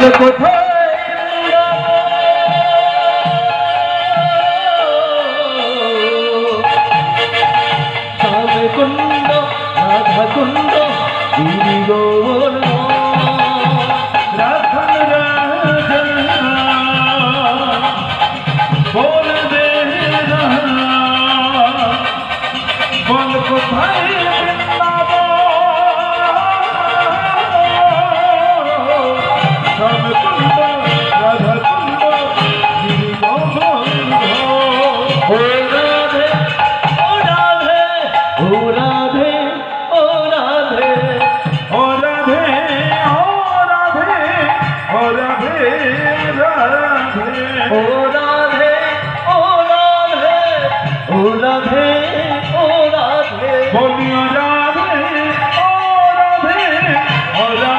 কোথায় কুণ্ড রাধা কুণ্ড গিরি গোবর্ধন রাধন রাধন বল দে বল কোথায় কুণ্ড রাধা কুণ্ড গিরি গোবর্ধন ও রাধে ও রাধে ও রাধে ও রাধে ও রাধে ও রাধে ও রাধে ও রাধে ও রাধে ও রাধে ও রাধে বলিও রাধে ও রাধে ও রাধে